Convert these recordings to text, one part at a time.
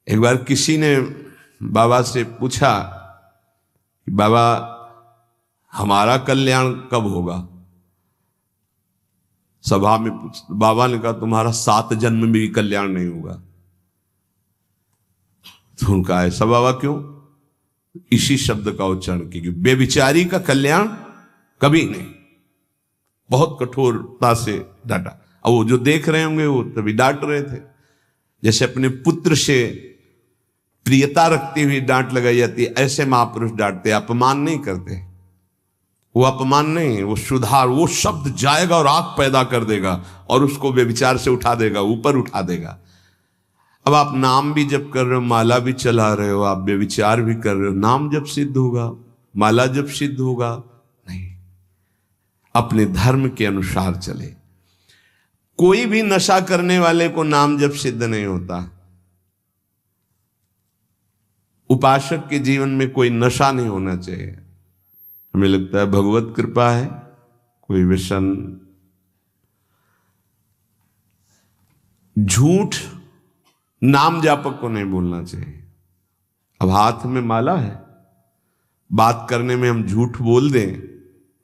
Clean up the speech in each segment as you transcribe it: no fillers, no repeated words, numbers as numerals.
एक बार किसी ने बाबा से पूछा कि बाबा हमारा कल्याण कब होगा। सभा में बाबा ने कहा तुम्हारा 7 जन्म में भी कल्याण नहीं होगा। तो उनका ऐसा बाबा क्यों? इसी शब्द का उच्चारण कीजिए, बेविचारी का कल्याण कभी नहीं। बहुत कठोरता से डांटा। अब वो जो देख रहे होंगे वो तभी डांट रहे थे। जैसे अपने पुत्र से प्रियता रखते हुए डांट लगाई जाती है, ऐसे महापुरुष डांटते, अपमान नहीं करते। वो अपमान नहीं, वो सुधार। वो शब्द जाएगा और आग पैदा कर देगा और उसको बेविचार से उठा देगा, ऊपर उठा देगा। अब आप नाम भी जप कर रहे हो, माला भी चला रहे हो, आप बेविचार भी कर रहे हो, नाम जब सिद्ध होगा, माला जब सिद्ध होगा? नहीं। अपने धर्म के अनुसार चले। कोई भी नशा करने वाले को नाम जब सिद्ध नहीं होता। उपासक के जीवन में कोई नशा नहीं होना चाहिए। हमें लगता है भगवत कृपा है, कोई व्यसन। झूठ नाम जापक को नहीं बोलना चाहिए। अब हाथ में माला है, बात करने में हम झूठ बोल दें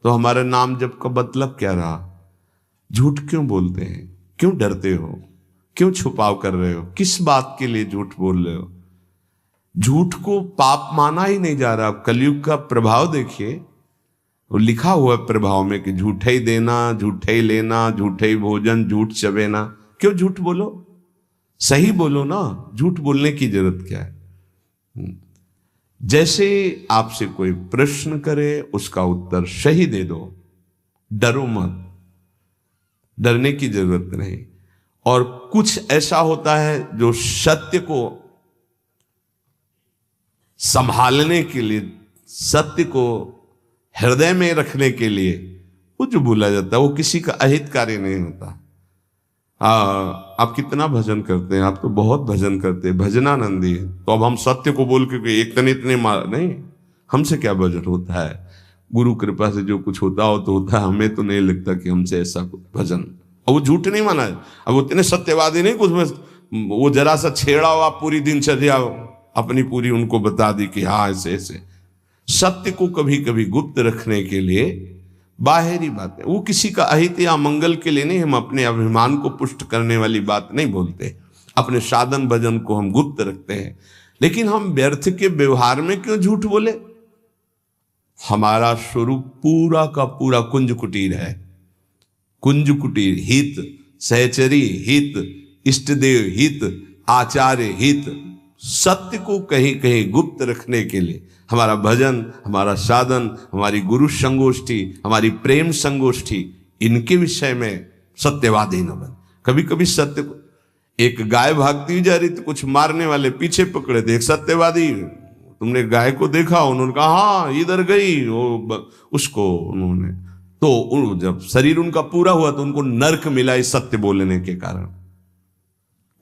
तो हमारे नाम जप का मतलब क्या रहा? झूठ क्यों बोलते हैं? क्यों डरते हो? क्यों छुपाव कर रहे हो? किस बात के लिए झूठ बोल रहे हो? झूठ को पाप माना ही नहीं जा रहा। कलयुग का प्रभाव देखिए, वो लिखा हुआ है प्रभाव में कि झूठे ही देना, झूठे ही लेना, झूठे ही भोजन, झूठ चबेना। क्यों झूठ बोलो? सही बोलो ना। झूठ बोलने की जरूरत क्या है? जैसे आपसे कोई प्रश्न करे उसका उत्तर सही दे दो, डरो मत। डरने की जरूरत नहीं। और कुछ ऐसा होता है जो सत्य को संभालने के लिए, सत्य को हृदय में रखने के लिए वो जो बोला जाता है वो किसी का अहितकारी नहीं होता। आप कितना भजन करते हैं? आप तो बहुत भजन करते हैं, भजनानंदी है। तो अब हम सत्य को बोल के इतने नहीं, हमसे क्या भजन होता है? गुरु कृपा से जो कुछ होता हो तो होता है। हमें तो नहीं लगता कि हमसे ऐसा कुछ भजन। अब वो झूठ नहीं माना है। अब उतने सत्यवादी नहीं, कुछ में वो जरा सा छेड़ा हुआ पूरी दिनचर्या अपनी पूरी उनको बता दी कि हाँ ऐसे ऐसे। सत्य को कभी कभी गुप्त रखने के लिए बाहरी बातें, वो किसी का अहित या मंगल के लिए नहीं। हम अपने अभिमान को पुष्ट करने वाली बात नहीं बोलते। अपने साधन भजन को हम गुप्त रखते हैं। लेकिन हम व्यर्थ के व्यवहार में क्यों झूठ बोले? हमारा स्वरूप पूरा का पूरा कुंज कुटीर है। कुंज कुटीर, हित, सहचरी हित, इष्टदेव हित, आचार्य हित। सत्य को कहीं कहीं गुप्त रखने के लिए हमारा भजन, हमारा साधन, हमारी गुरु संगोष्ठी, हमारी प्रेम संगोष्ठी, इनके विषय में सत्यवादी न बन। कभी कभी सत्य को, एक गाय भागती जा रही तो कुछ मारने वाले पीछे पकड़े थे। एक सत्यवादी, तुमने गाय को देखा? उन्होंने कहा हाँ इधर गई। उसको उन्होंने तो जब शरीर उनका पूरा हुआ तो उनको नरक मिला इस सत्य बोलने के कारण।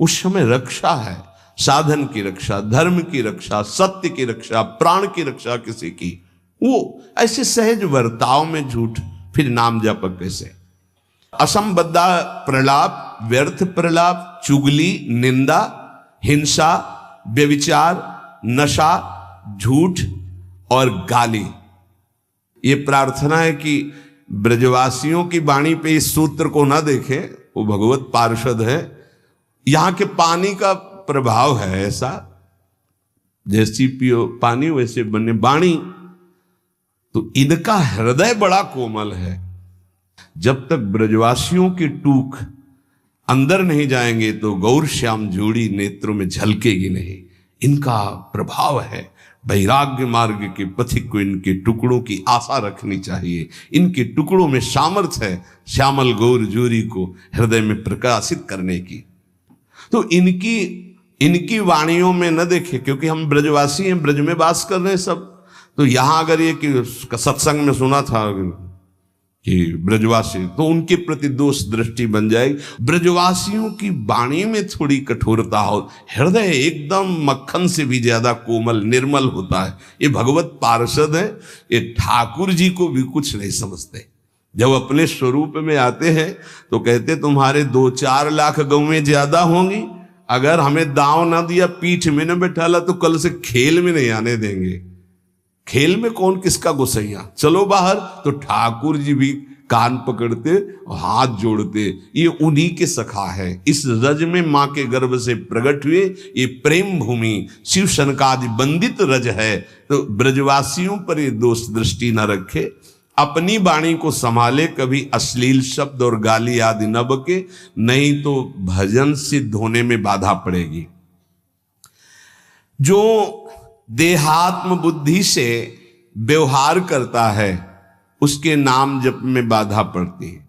उस समय रक्षा है, साधन की रक्षा, धर्म की रक्षा, सत्य की रक्षा, प्राण की रक्षा किसी की। वो ऐसे सहज वर्ताव में झूठ, फिर नाम जप कैसे? असंबद्धा प्रलाप, व्यर्थ प्रलाप, चुगली, निंदा, हिंसा, व्यभिचार, नशा, झूठ और गाली। ये प्रार्थना है कि ब्रजवासियों की वाणी पे इस सूत्र को ना देखें, वो भगवत पार्षद है। यहां के पानी का प्रभाव है ऐसा, जैसी पियो पानी वैसे बने वाणी। तो इनका हृदय बड़ा कोमल है। जब तक ब्रजवासियों की टूक अंदर नहीं जाएंगे तो गौर श्याम जोड़ी नेत्रों में झलकेगी नहीं। इनका प्रभाव है। वैराग्य मार्ग के पथिक को इनके टुकड़ों की आशा रखनी चाहिए। इनके टुकड़ों में सामर्थ्य है श्यामल गौर जोड़ी को हृदय में प्रकाशित करने की। तो इनकी वाणियों में न देखे, क्योंकि हम ब्रजवासी हैं, ब्रज में वास कर रहे हैं सब। तो यहां अगर ये कि सत्संग में सुना था कि ब्रजवासी, तो उनके प्रति दोष दृष्टि बन जाएगी। ब्रजवासियों की वाणी में थोड़ी कठोरता हो, हृदय एकदम मक्खन से भी ज्यादा कोमल निर्मल होता है। ये भगवत पार्षद है, ये ठाकुर जी को भी कुछ नहीं समझते। जब अपने स्वरूप में आते हैं तो कहते तुम्हारे 2-4 लाख गौवें ज्यादा होंगी, अगर हमें दांव ना दिया, पीठ में न बैठाला, तो कल से खेल में नहीं आने देंगे। खेल में कौन किसका गुस्सैया, चलो बाहर, तो ठाकुर जी भी कान पकड़ते और हाथ जोड़ते। ये उन्हीं के सखा है, इस रज में मां के गर्भ से प्रकट हुए। ये प्रेम भूमि शिव शनकादि बंदित रज है। तो ब्रजवासियों पर ये दोष दृष्टि न रखे, अपनी वाणी को संभाले, कभी अश्लील शब्द और गाली आदि न बके, नहीं तो भजन सिद्ध होने में बाधा पड़ेगी। जो देहात्म बुद्धि से व्यवहार करता है उसके नाम जप में बाधा पड़ती है।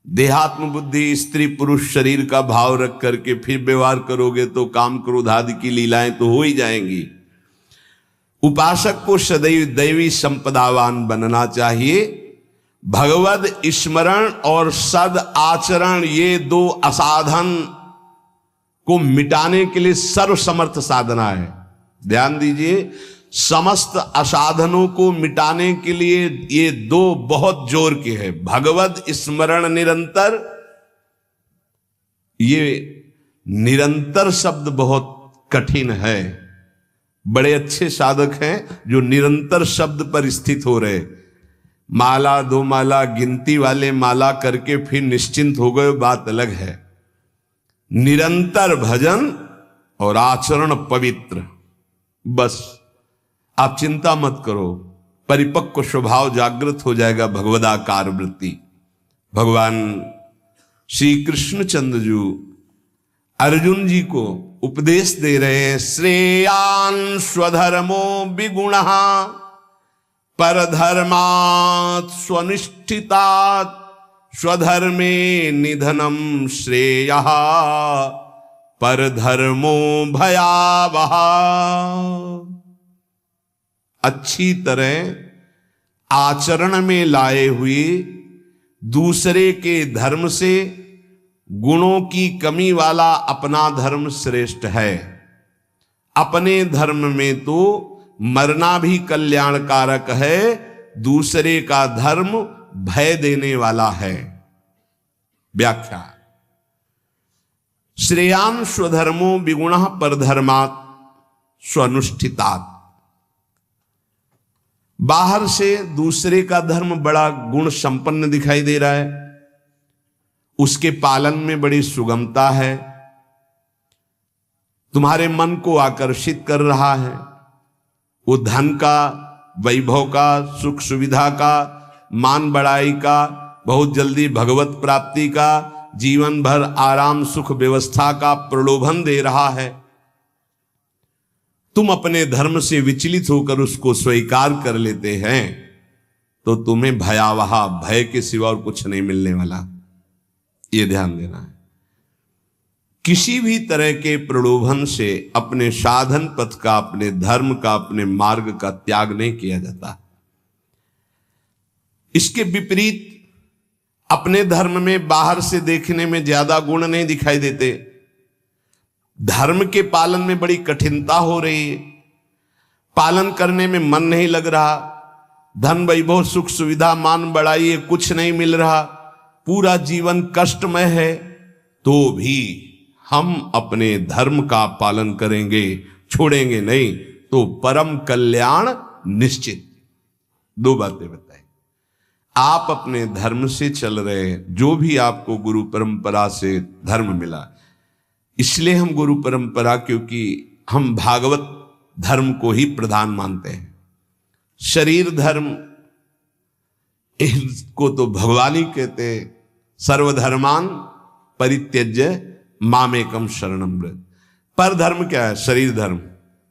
देहात्म बुद्धि, स्त्री पुरुष शरीर का भाव रख करके फिर व्यवहार करोगे तो काम क्रोध आदि की लीलाएं तो हो ही जाएंगी। उपासक को सदैव दैवी संपदावान बनना चाहिए। भगवद स्मरण और सद आचरण, ये दो असाधन को मिटाने के लिए सर्वसमर्थ साधना है। ध्यान दीजिए, समस्त असाधनों को मिटाने के लिए ये दो बहुत जोर के हैं। भगवद स्मरण निरंतर, ये निरंतर शब्द बहुत कठिन है। बड़े अच्छे साधक हैं जो निरंतर शब्द पर स्थित हो रहे। माला दो माला गिनती वाले माला करके फिर निश्चिंत हो गए, बात अलग है। निरंतर भजन और आचरण पवित्र, बस आप चिंता मत करो, परिपक्व स्वभाव जागृत हो जाएगा, भगवदाकार वृत्ति। भगवान श्री कृष्णचंद्र जी अर्जुन जी को उपदेश दे रहे हैं। श्रेयान स्वधर्मो विगुणः परधर्मात् स्वनिष्ठितात् स्वधर्मे निधनम श्रेयः परधर्मो भयावह। अच्छी तरह आचरण में लाए हुए दूसरे के धर्म से गुणों की कमी वाला अपना धर्म श्रेष्ठ है। अपने धर्म में तो मरना भी कल्याणकारक है, दूसरे का धर्म भय देने वाला है। व्याख्या, श्रेयान स्वधर्मो विगुणः परधर्मात् स्वनुष्ठितात्। बाहर से दूसरे का धर्म बड़ा गुण संपन्न दिखाई दे रहा है, उसके पालन में बड़ी सुगमता है, तुम्हारे मन को आकर्षित कर रहा है। वो धन का, वैभव का, सुख सुविधा का, मान बढ़ाई का, बहुत जल्दी भगवत प्राप्ति का, जीवन भर आराम सुख व्यवस्था का प्रलोभन दे रहा है। तुम अपने धर्म से विचलित होकर उसको स्वीकार कर लेते हैं तो तुम्हें भयावह, भय के सिवा और कुछ नहीं मिलने वाला। ये ध्यान देना है। किसी भी तरह के प्रलोभन से अपने साधन पथ का, अपने धर्म का, अपने मार्ग का त्याग नहीं किया जाता। इसके विपरीत अपने धर्म में बाहर से देखने में ज्यादा गुण नहीं दिखाई देते, धर्म के पालन में बड़ी कठिनता हो रही है, पालन करने में मन नहीं लग रहा, धन वैभव सुख सुविधा मान बढ़ाई ये कुछ नहीं मिल रहा, पूरा जीवन कष्टमय है, तो भी हम अपने धर्म का पालन करेंगे, छोड़ेंगे नहीं, तो परम कल्याण निश्चित। दो बातें बताई। आप अपने धर्म से चल रहे हैं, जो भी आपको गुरु परंपरा से धर्म मिला, इसलिए हम गुरु परंपरा, क्योंकि हम भागवत धर्म को ही प्रधान मानते हैं। शरीर धर्म इसको तो भगवान ही कहते हैं, सर्वधर्मान परित्यज्य मामेकम शरणम व्रज। पर धर्म क्या है? शरीर धर्म।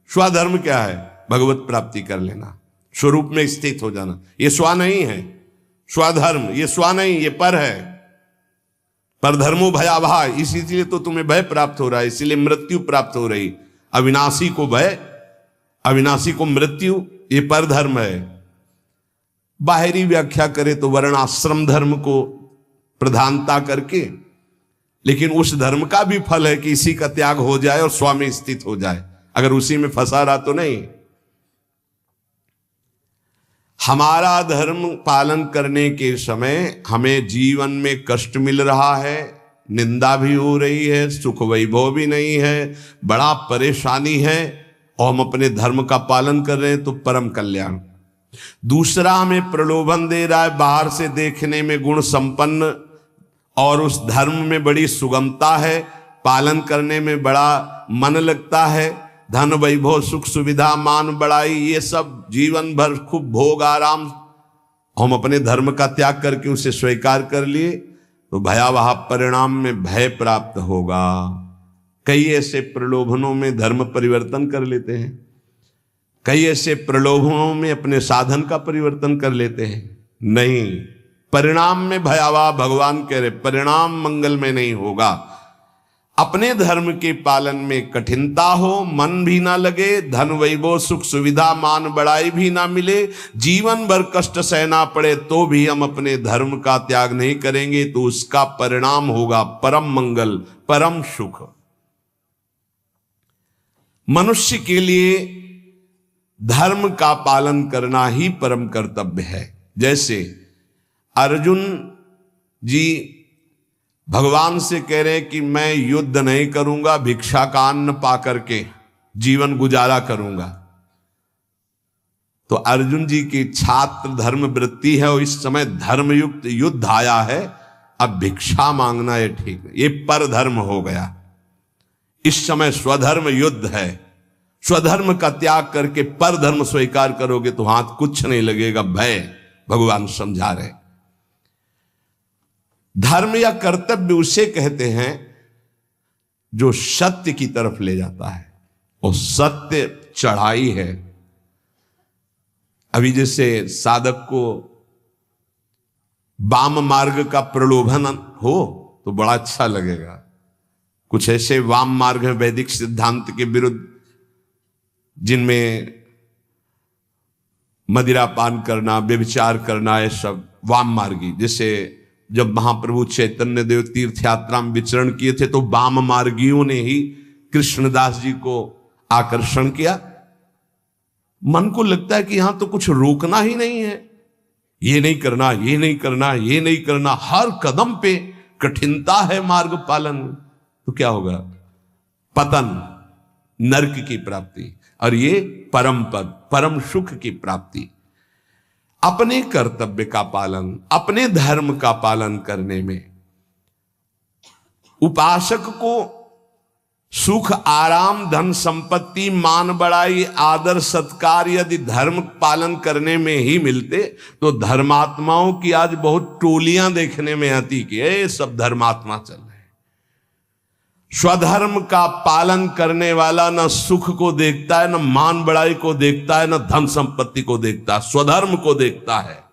स्वधर्म क्या है? भगवत प्राप्ति कर लेना, स्वरूप में स्थित हो जाना। ये स्व नहीं है, स्वधर्म ये स्व नहीं, ये पर है। पर धर्मो भयावह, इसीलिए तो तुम्हें भय प्राप्त हो रहा है, इसीलिए मृत्यु प्राप्त हो रही। अविनाशी को भय, अविनाशी को मृत्यु, ये पर धर्म है। बाहरी व्याख्या करे तो वर्ण आश्रम धर्म को प्रधानता करके, लेकिन उस धर्म का भी फल है कि इसी का त्याग हो जाए और स्व में स्थित हो जाए। अगर उसी में फंसा रहा तो नहीं। हमारा धर्म पालन करने के समय हमें जीवन में कष्ट मिल रहा है, निंदा भी हो रही है, सुख वैभव भी नहीं है, बड़ा परेशानी है, और हम अपने धर्म का पालन कर रहे हैं तो परम कल्याण। दूसरा हमें प्रलोभन दे रहा है, बाहर से देखने में गुण संपन्न और उस धर्म में बड़ी सुगमता है, पालन करने में बड़ा मन लगता है, धन वैभव सुख सुविधा मान बड़ाई ये सब जीवन भर खूब भोग आराम, हम अपने धर्म का त्याग करके उसे स्वीकार कर लिए तो भयावह परिणाम में भय प्राप्त होगा। कई ऐसे प्रलोभनों में धर्म परिवर्तन कर लेते हैं, कई ऐसे प्रलोभनों में अपने साधन का परिवर्तन कर लेते हैं। नहीं, परिणाम में भयावह, भगवान कह रहे परिणाम मंगल में नहीं होगा। अपने धर्म के पालन में कठिनता हो, मन भी ना लगे, धन वैभव सुख सुविधा मान बड़ाई भी ना मिले, जीवन भर कष्ट सहना पड़े तो भी हम अपने धर्म का त्याग नहीं करेंगे, तो उसका परिणाम होगा परम मंगल, परम सुख। मनुष्य के लिए धर्म का पालन करना ही परम कर्तव्य है। जैसे अर्जुन जी भगवान से कह रहे हैं कि मैं युद्ध नहीं करूंगा, भिक्षा का अन्न पा करके जीवन गुजारा करूंगा। तो अर्जुन जी की छात्र धर्म वृत्ति है और इस समय धर्मयुक्त युद्ध आया है, अब भिक्षा मांगना ये ठीक नहीं, ये पर धर्म हो गया। इस समय स्वधर्म युद्ध है, स्वधर्म का त्याग करके पर धर्म स्वीकार करोगे तो हाथ कुछ नहीं लगेगा, भय, भगवान समझा रहे। धर्म या कर्तव्य उसे कहते हैं जो सत्य की तरफ ले जाता है, और सत्य चढ़ाई है। अभी जैसे साधक को वाम मार्ग का प्रलोभन हो तो बड़ा अच्छा लगेगा। कुछ ऐसे वाम मार्ग हैं वैदिक सिद्धांत के विरुद्ध, जिनमें मदिरा पान करना, व्यभिचार करना, ये सब वाम मार्गी। जैसे जब महाप्रभु चैतन्य देव तीर्थ यात्रा में विचरण किए थे तो वाम मार्गियों ने ही कृष्णदास जी को आकर्षण किया। मन को लगता है कि यहां तो कुछ रोकना ही नहीं है, ये नहीं करना, ये नहीं करना, ये नहीं करना, हर कदम पे कठिनता है मार्ग पालन, तो क्या होगा? पतन, नरक की प्राप्ति, और ये परम पद, परम सुख की प्राप्ति। अपने कर्तव्य का पालन, अपने धर्म का पालन करने में उपासक को सुख आराम धन संपत्ति मान बड़ाई आदर सत्कार यदि धर्म पालन करने में ही मिलते तो धर्मात्माओं की आज बहुत टोलियां देखने में आती कि ये सब धर्मात्मा चल रहे हैं। स्वधर्म का पालन करने वाला न सुख को देखता है, न मान बड़ाई को देखता है, न धन संपत्ति को देखता है, स्वधर्म को देखता है।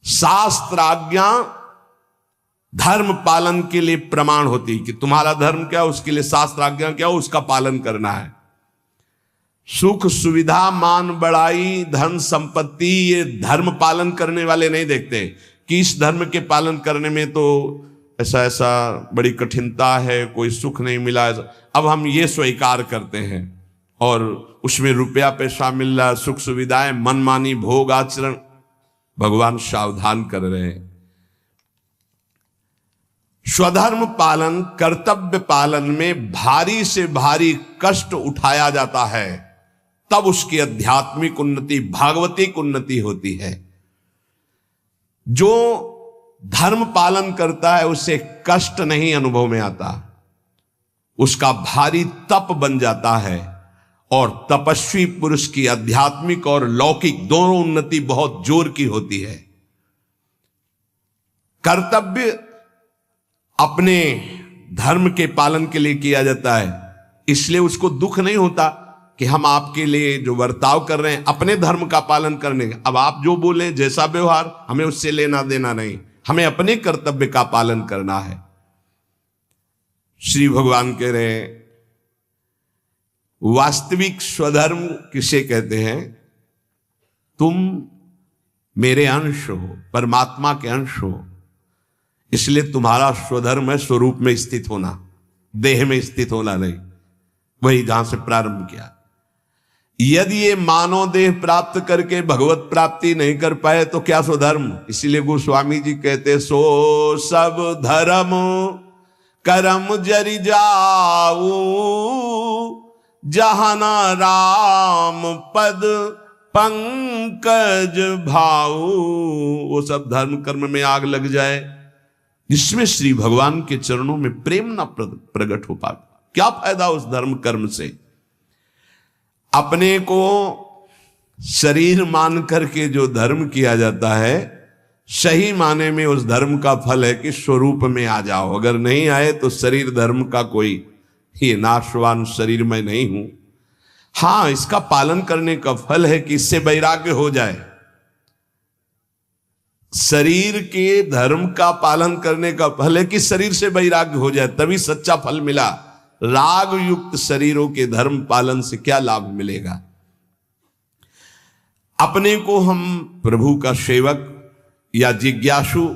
शास्त्र आज्ञा धर्म पालन के लिए प्रमाण होती है कि तुम्हारा धर्म क्या, उसके लिए शास्त्र आज्ञा क्या, उसका पालन करना है। सुख सुविधा मान बड़ाई धन संपत्ति ये धर्म पालन करने वाले नहीं देखते कि इस धर्म के पालन करने में तो ऐसा ऐसा बड़ी कठिनता है, कोई सुख नहीं मिला। अब हम ये स्वीकार करते हैं और उसमें रुपया पैसा मिल रहा, सुख सुविधाएं, मनमानी भोग आचरण। भगवान सावधान कर रहे हैं। स्वधर्म पालन कर्तव्य पालन में भारी से भारी कष्ट उठाया जाता है, तब उसकी आध्यात्मिक उन्नति भागवतिक उन्नति होती है। जो धर्म पालन करता है उसे कष्ट नहीं अनुभव में आता, उसका भारी तप बन जाता है, और तपस्वी पुरुष की आध्यात्मिक और लौकिक दोनों उन्नति बहुत जोर की होती है। कर्तव्य अपने धर्म के पालन के लिए किया जाता है, इसलिए उसको दुख नहीं होता कि हम आपके लिए जो बर्ताव कर रहे हैं अपने धर्म का पालन करने का, अब आप जो बोले जैसा व्यवहार हमें उससे लेना देना नहीं, हमें अपने कर्तव्य का पालन करना है। श्री भगवान कह रहे हैं वास्तविक स्वधर्म किसे कहते हैं? तुम मेरे अंश हो, परमात्मा के अंश हो, इसलिए तुम्हारा स्वधर्म है स्वरूप में स्थित होना, देह में स्थित होना नहीं। वही जहां से प्रारंभ किया। यदि ये मानव देह प्राप्त करके भगवत प्राप्ति नहीं कर पाए तो क्या सो धर्म। इसीलिए गोस्वामी जी कहते सो सब धर्म करम जरि जाऊ, जहाना राम पद पंकज भाऊ। वो सब धर्म कर्म में आग लग जाए जिसमें श्री भगवान के चरणों में प्रेम न प्रकट हो पाता, क्या फायदा उस धर्म कर्म से। अपने को शरीर मान करके जो धर्म किया जाता है, सही माने में उस धर्म का फल है कि स्वरूप में आ जाओ। अगर नहीं आए तो शरीर धर्म का कोई ये नाशवान शरीर में नहीं हूं। हां, इसका पालन करने का फल है कि इससे वैराग्य हो जाए। शरीर के धर्म का पालन करने का फल है कि शरीर से वैराग्य हो जाए, तभी सच्चा फल मिला। राग युक्त शरीरों के धर्म पालन से क्या लाभ मिलेगा। अपने को हम प्रभु का सेवक या जिज्ञासु,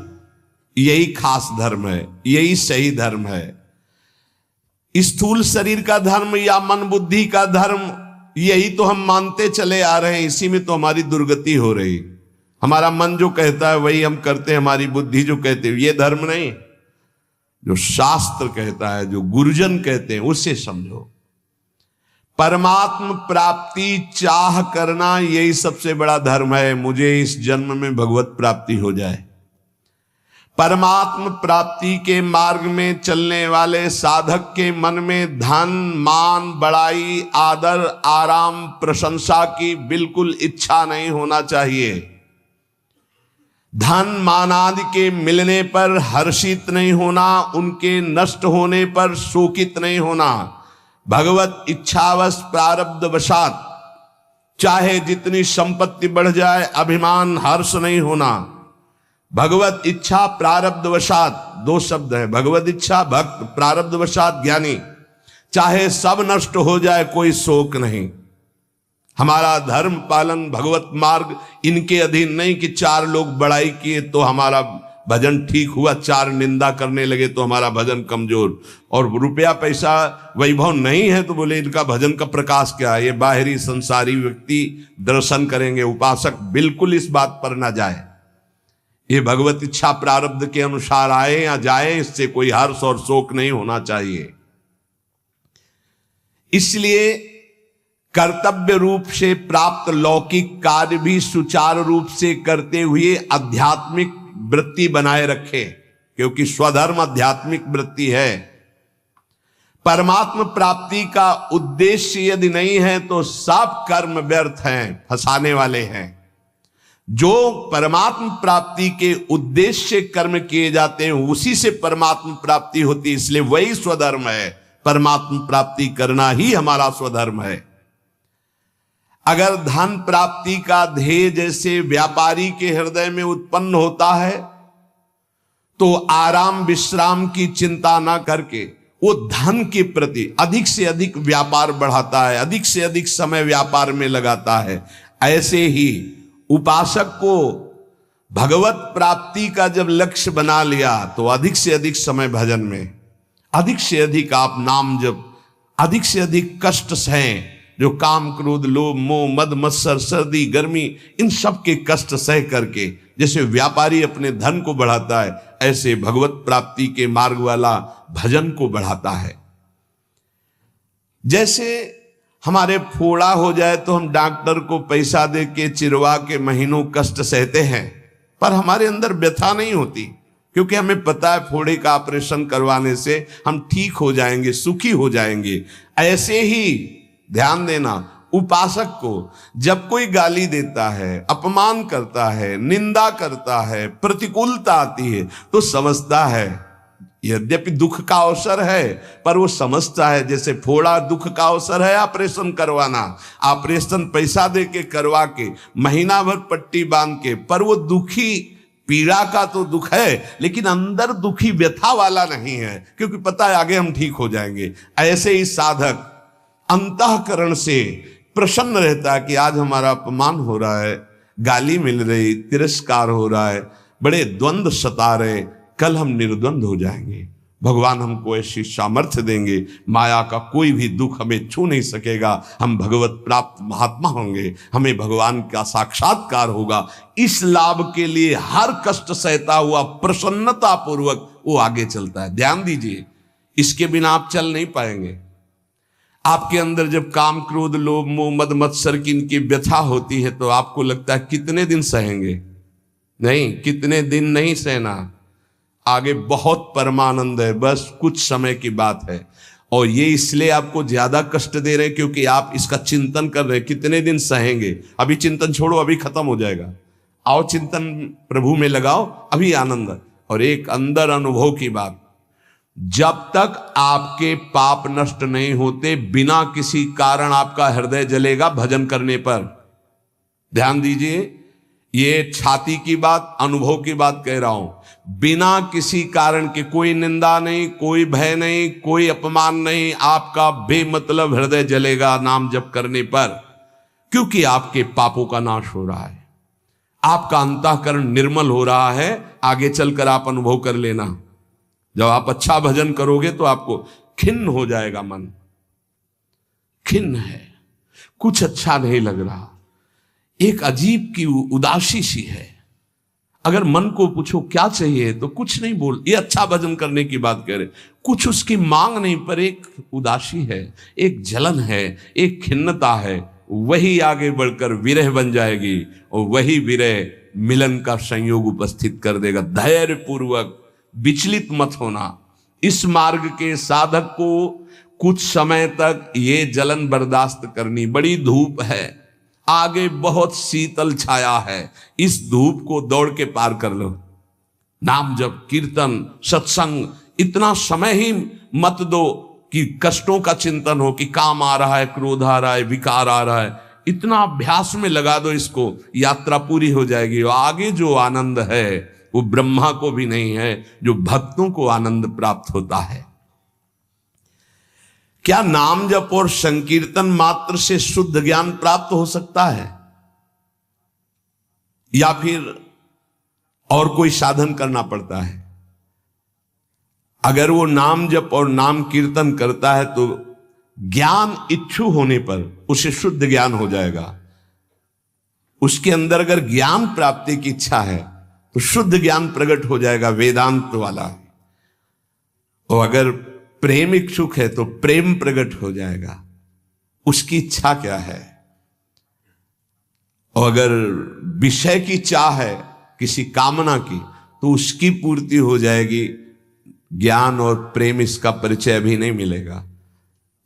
यही खास धर्म है, यही सही धर्म है। स्थूल शरीर का धर्म या मन बुद्धि का धर्म, यही तो हम मानते चले आ रहे हैं। इसी में तो हमारी दुर्गति हो रही। हमारा मन जो कहता है वही हम करते हैं, हमारी बुद्धि जो कहते हैं, ये धर्म नहीं। जो शास्त्र कहता है, जो गुरुजन कहते हैं, उसे समझो। परमात्म प्राप्ति चाह करना, यही सबसे बड़ा धर्म है। मुझे इस जन्म में भगवत प्राप्ति हो जाए। परमात्म प्राप्ति के मार्ग में चलने वाले साधक के मन में धन, मान, बड़ाई, आदर, आराम, प्रशंसा की बिल्कुल इच्छा नहीं होना चाहिए। धन मान आदि के मिलने पर हर्षित नहीं होना, उनके नष्ट होने पर शोकित नहीं होना। भगवत इच्छावश प्रारब्ध वशात चाहे जितनी संपत्ति बढ़ जाए, अभिमान हर्ष नहीं होना। भगवत इच्छा प्रारब्ध वशात, दो शब्द है, भगवत इच्छा भक्त, प्रारब्ध वशात ज्ञानी। चाहे सब नष्ट हो जाए, कोई शोक नहीं। हमारा धर्म पालन, भगवत मार्ग इनके अधीन नहीं कि चार लोग बड़ाई किए तो हमारा भजन ठीक हुआ, चार निंदा करने लगे तो हमारा भजन कमजोर। और रुपया पैसा वैभव नहीं है तो बोले इनका भजन का प्रकाश क्या है। ये बाहरी संसारी व्यक्ति दर्शन करेंगे, उपासक बिल्कुल इस बात पर ना जाए। ये भगवत इच्छा प्रारब्ध के अनुसार आए या जाए, इससे कोई हर्ष और शोक नहीं होना चाहिए। इसलिए कर्तव्य रूप से प्राप्त लौकिक कार्य भी सुचारू रूप से करते हुए आध्यात्मिक वृत्ति बनाए रखे, क्योंकि स्वधर्म आध्यात्मिक वृत्ति है। परमात्मा प्राप्ति का उद्देश्य यदि नहीं है तो सब कर्म व्यर्थ हैं, फंसाने वाले हैं। जो परमात्मा प्राप्ति के उद्देश्य से कर्म किए जाते हैं, उसी से परमात्मा प्राप्ति होती है। इसलिए वही स्वधर्म है। परमात्मा प्राप्ति करना ही हमारा स्वधर्म है। अगर धन प्राप्ति का ध्येय जैसे व्यापारी के हृदय में उत्पन्न होता है, तो आराम विश्राम की चिंता ना करके वो धन के प्रति अधिक से अधिक व्यापार बढ़ाता है, अधिक से अधिक समय व्यापार में लगाता है। ऐसे ही उपासक को भगवत प्राप्ति का जब लक्ष्य बना लिया तो अधिक से अधिक समय भजन में, अधिक से अधिक आप नाम जप, अधिक से अधिक कष्ट सहें। जो काम क्रोध लोभ मोह मद मत्सर सर्दी गर्मी, इन सब के कष्ट सह करके जैसे व्यापारी अपने धन को बढ़ाता है, ऐसे भगवत प्राप्ति के मार्ग वाला भजन को बढ़ाता है। जैसे हमारे फोड़ा हो जाए तो हम डॉक्टर को पैसा दे के चिरवा के महीनों कष्ट सहते हैं, पर हमारे अंदर व्यथा नहीं होती, क्योंकि हमें पता है फोड़े का ऑपरेशन करवाने से हम ठीक हो जाएंगे, सुखी हो जाएंगे। ऐसे ही ध्यान देना, उपासक को जब कोई गाली देता है, अपमान करता है, निंदा करता है, प्रतिकूलता आती है, तो समझता है यद्यपि दुख का अवसर है, पर वो समझता है जैसे फोड़ा दुख का अवसर है ऑपरेशन करवाना, ऑपरेशन पैसा दे के करवा के महीना भर पट्टी बांध के, पर वो दुखी पीड़ा का तो दुख है, लेकिन अंदर दुखी व्यथा वाला नहीं है, क्योंकि पता है आगे हम ठीक हो जाएंगे। ऐसे ही साधक अंतःकरण से प्रसन्न रहता है कि आज हमारा अपमान हो रहा है, गाली मिल रही, तिरस्कार हो रहा है, बड़े द्वंद्व सता रहे, कल हम निर्द्वंद हो जाएंगे। भगवान हमको ऐसी सामर्थ्य देंगे, माया का कोई भी दुख हमें छू नहीं सकेगा, हम भगवत प्राप्त महात्मा होंगे, हमें भगवान का साक्षात्कार होगा। इस लाभ के लिए हर कष्ट सहता हुआ प्रसन्नता पूर्वक वो आगे चलता है। ध्यान दीजिए, इसके बिना आप चल नहीं पाएंगे। आपके अंदर जब काम, क्रोध, लोभ, मोह, मद, मत्सर की इनकी व्यथा होती है तो आपको लगता है कितने दिन सहेंगे? नहीं, कितने दिन नहीं सहना, आगे बहुत परमानंद है, बस कुछ समय की बात है। और ये इसलिए आपको ज्यादा कष्ट दे रहे हैं क्योंकि आप इसका चिंतन कर रहे हैं। कितने दिन सहेंगे? अभी चिंतन छोड़ो, अभी खत्म हो जाएगा। आओ चिंतन प्रभु में लगाओ, अभी आनंद। और एक अंदर अनुभव की बात, जब तक आपके पाप नष्ट नहीं होते, बिना किसी कारण आपका हृदय जलेगा भजन करने पर। ध्यान दीजिए, ये छाती की बात, अनुभव की बात कह रहा हूं। बिना किसी कारण के, कोई निंदा नहीं, कोई भय नहीं, कोई अपमान नहीं, आपका बेमतलब हृदय जलेगा नाम जप करने पर, क्योंकि आपके पापों का नाश हो रहा है, आपका अंतःकरण निर्मल हो रहा है। आगे चलकर आप अनुभव कर लेना, जब आप अच्छा भजन करोगे तो आपको खिन्न हो जाएगा मन, खिन्न है, कुछ अच्छा नहीं लग रहा, एक अजीब की उदासी सी है। अगर मन को पूछो क्या चाहिए तो कुछ नहीं बोल, ये अच्छा भजन करने की बात कह रहे, कुछ उसकी मांग नहीं, पर एक उदासी है, एक जलन है, एक खिन्नता है। वही आगे बढ़कर विरह बन जाएगी और वही विरह मिलन का संयोग उपस्थित कर देगा। धैर्य पूर्वक विचलित मत होना। इस मार्ग के साधक को कुछ समय तक ये जलन बर्दाश्त करनी, बड़ी धूप है, आगे बहुत शीतल छाया है, इस धूप को दौड़ के पार कर लो। नाम जप, कीर्तन, सत्संग, इतना समय ही मत दो कि कष्टों का चिंतन हो कि काम आ रहा है, क्रोध आ रहा है, विकार आ रहा है। इतना अभ्यास में लगा दो इसको, यात्रा पूरी हो जाएगी। और आगे जो आनंद है वो ब्रह्मा को भी नहीं है, जो भक्तों को आनंद प्राप्त होता है। क्या नाम जप और संकीर्तन मात्र से शुद्ध ज्ञान प्राप्त हो सकता है, या फिर और कोई साधन करना पड़ता है? अगर वो नाम जप और नाम कीर्तन करता है तो ज्ञान इच्छु होने पर उसे शुद्ध ज्ञान हो जाएगा। उसके अंदर अगर ज्ञान प्राप्ति की इच्छा है तो शुद्ध ज्ञान प्रकट हो जाएगा, वेदांत वाला। और अगर प्रेम इच्छुक है तो प्रेम प्रकट हो जाएगा। उसकी इच्छा क्या है? और अगर विषय की चाह है, किसी कामना की, तो उसकी पूर्ति हो जाएगी। ज्ञान और प्रेम इसका परिचय अभी नहीं मिलेगा।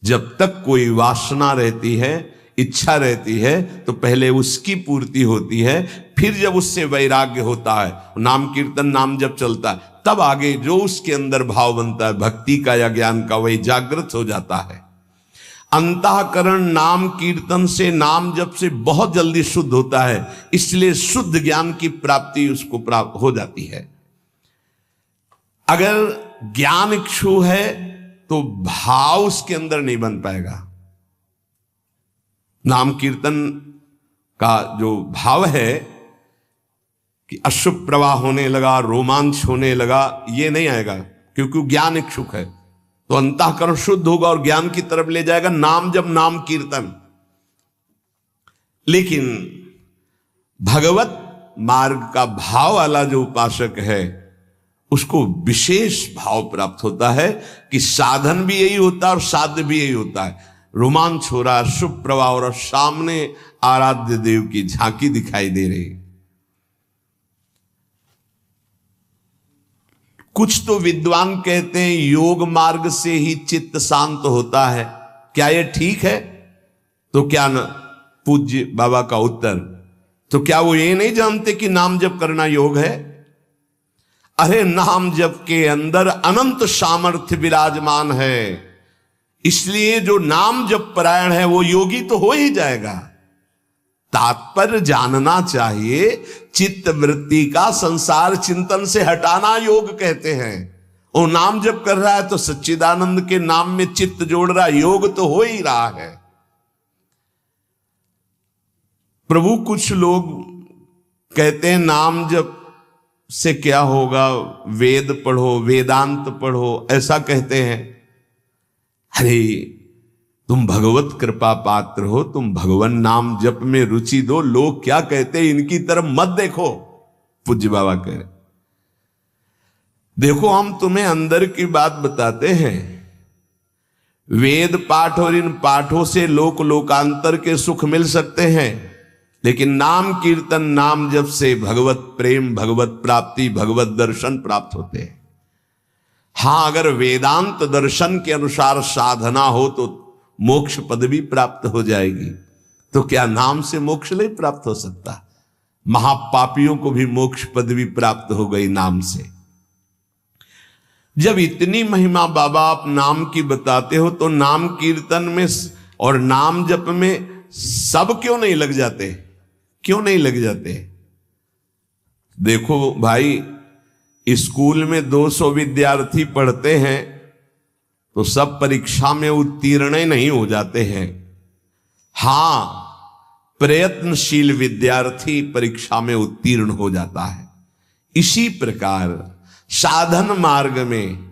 जब तक कोई वासना रहती है, इच्छा रहती है, तो पहले उसकी पूर्ति होती है, फिर जब उससे वैराग्य होता है, नाम कीर्तन नाम जब चलता है, तब आगे जो उसके अंदर भाव बनता है भक्ति का या ज्ञान का, वही जागृत हो जाता है। अंतःकरण नाम कीर्तन से, नाम जप से बहुत जल्दी शुद्ध होता है, इसलिए शुद्ध ज्ञान की प्राप्ति उसको प्राप्त हो जाती है। अगर ज्ञान इच्छु है तो भाव उसके अंदर नहीं बन पाएगा। नाम कीर्तन का जो भाव है कि अशुभ प्रवाह होने लगा, रोमांच होने लगा, ये नहीं आएगा, क्योंकि ज्ञान इच्छुक है। तो अंतःकरण शुद्ध होगा और ज्ञान की तरफ ले जाएगा नाम जब, नाम कीर्तन। लेकिन भगवत मार्ग का भाव वाला जो उपासक है, उसको विशेष भाव प्राप्त होता है कि साधन भी यही होता है और साध्य भी यही होता है। रोमांच हो रहा है, शुभ प्रवाह हो रहा, सामने आराध्य देव की झांकी दिखाई दे रही। कुछ तो विद्वान कहते हैं योग मार्ग से ही चित्त शांत होता है। क्या ये ठीक है? तो क्या न पूज्य बाबा का उत्तर, तो क्या वो ये नहीं जानते कि नाम जप करना योग है? अरे नाम जप के अंदर अनंत सामर्थ्य विराजमान है, इसलिए जो नाम जप परायण है वो योगी तो हो ही जाएगा। तात्पर्य जानना चाहिए, चित्त वृत्ति का संसार चिंतन से हटाना योग कहते हैं। वो नाम जप कर रहा है तो सच्चिदानंद के नाम में चित्त जोड़ रहा, योग तो हो ही रहा है। प्रभु कुछ लोग कहते हैं नाम जप से क्या होगा, वेद पढ़ो, वेदांत पढ़ो, ऐसा कहते हैं। अरे तुम भगवत कृपा पात्र हो, तुम भगवान नाम जप में रुचि दो, लोग क्या कहते हैं इनकी तरफ मत देखो। पूज्य बाबा कह रहे, देखो हम तुम्हें अंदर की बात बताते हैं। वेद पाठ और इन पाठों से लोकांतर के सुख मिल सकते हैं, लेकिन नाम कीर्तन नाम जप से भगवत प्रेम, भगवत प्राप्ति, भगवत दर्शन प्राप्त होते हैं। हां, अगर वेदांत दर्शन के अनुसार साधना हो तो मोक्ष पदवी प्राप्त हो जाएगी। तो क्या नाम से मोक्ष नहीं प्राप्त हो सकता? महापापियों को भी मोक्ष पदवी प्राप्त हो गई नाम से। जब इतनी महिमा बाबा आप नाम की बताते हो, तो नाम कीर्तन में और नाम जप में सब क्यों नहीं लग जाते? क्यों नहीं लग जाते? देखो भाई, स्कूल में 200 विद्यार्थी पढ़ते हैं तो सब परीक्षा में उत्तीर्ण नहीं हो जाते हैं। हां, प्रयत्नशील विद्यार्थी परीक्षा में उत्तीर्ण हो जाता है। इसी प्रकार साधन मार्ग में